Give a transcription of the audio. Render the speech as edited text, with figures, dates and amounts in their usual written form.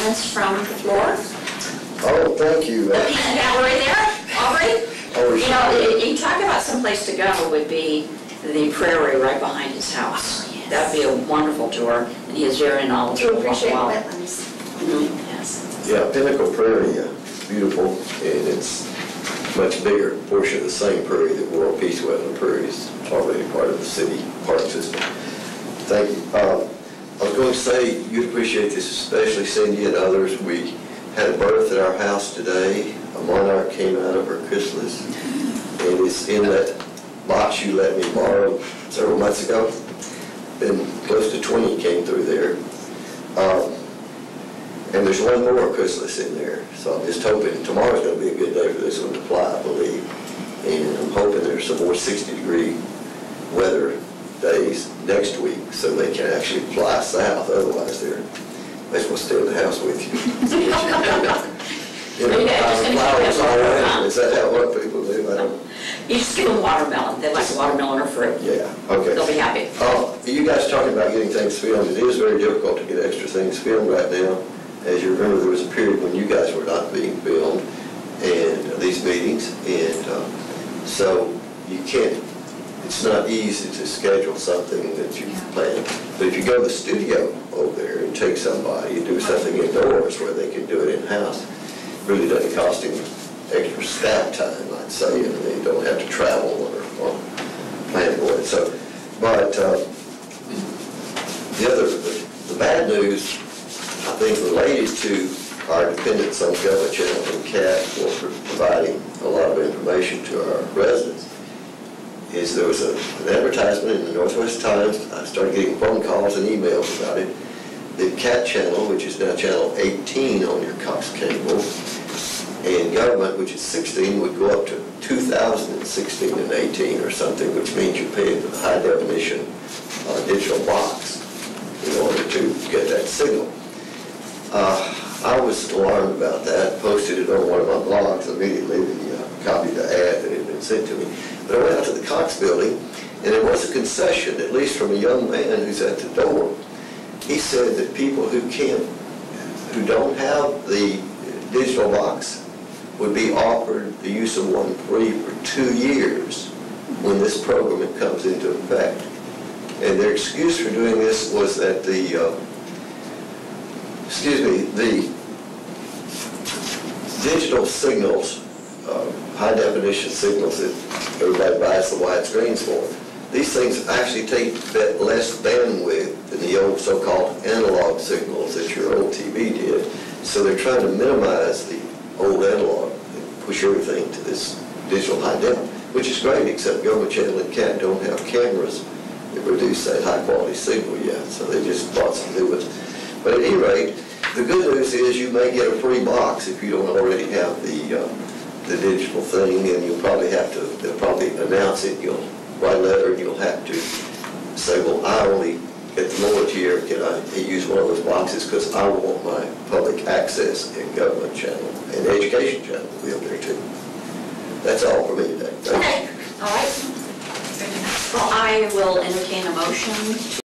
comments from the floor? Oh, thank you. The peanut gallery there, Aubrey? Oh, you know, you talk about someplace to go would be the prairie right behind his house. Oh, yes. That'd be a wonderful tour, and he is very knowledgeable. To appreciate wetlands. Yes. Yeah, Pinnacle Prairie, beautiful, and it's much bigger portion of the same prairie that World Peace Wetland Prairie is already part of the city park system. Thank you. I was going to say you'd appreciate this, especially Cindy and others. We had a birth at our house today. A monarch came out of her chrysalis, and it's in that box you let me borrow several months ago. And close to 20 came through there. And there's one more chrysalis in there. So I'm just hoping tomorrow's going to be a good day for this one to fly, I believe. And I'm hoping there's some more 60-degree weather days next week so they can actually fly south. Otherwise, they're might as well stay in the house with you. You know, flowers all around. Is that what people do? I don't. You just give them watermelon. They like watermelon or fruit. Yeah, okay. They'll be happy. You guys talking about getting things filmed. It is very difficult to get extra things filmed right now. As you remember, there was a period when you guys were not being filmed and these meetings, and so you can't, it's not easy to schedule something that you plan. But if you go to the studio over there and take somebody and do something indoors where they can do it in-house, it really doesn't cost any extra staff time, I'd say, and they don't have to travel or plan for it. So, but the bad news, I think, related to our dependence on Government Channel and CAT for providing a lot of information to our residents is there was an advertisement in the Northwest Times. I started getting phone calls and emails about it. The CAT channel, which is now channel 18 on your Cox cable, and government, which is 16, would go up to 2016 and 18 or something, which means you're paying for the high definition digital box in order to get that signal. I was alarmed about that, posted it on one of my blogs immediately, copied the ad that had been sent to me. But I went out to the Cox building, and there was a concession, at least from a young man who's at the door. He said that people who don't have the digital box would be offered the use of one free for 2 years when this program comes into effect. And their excuse for doing this was that the digital signals, high definition signals that everybody buys the widescreens for, these things actually take less bandwidth than the old so-called analog signals that your old TV did. So they're trying to minimize the old analog and push everything to this digital high def, which is great, except Government Channel and CAT don't have cameras that produce that high quality signal yet, so they just bought some new ones. But at any rate, the good news is you may get a free box if you don't already have the digital thing, and you'll probably have to, they'll probably announce it, you'll write a letter and you'll have to say, well, I only at the lower tier can I use one of those boxes because I want my public access and Government Channel and Education Channel to be up there too. That's all for me today. Okay, all right. Well, I will entertain a motion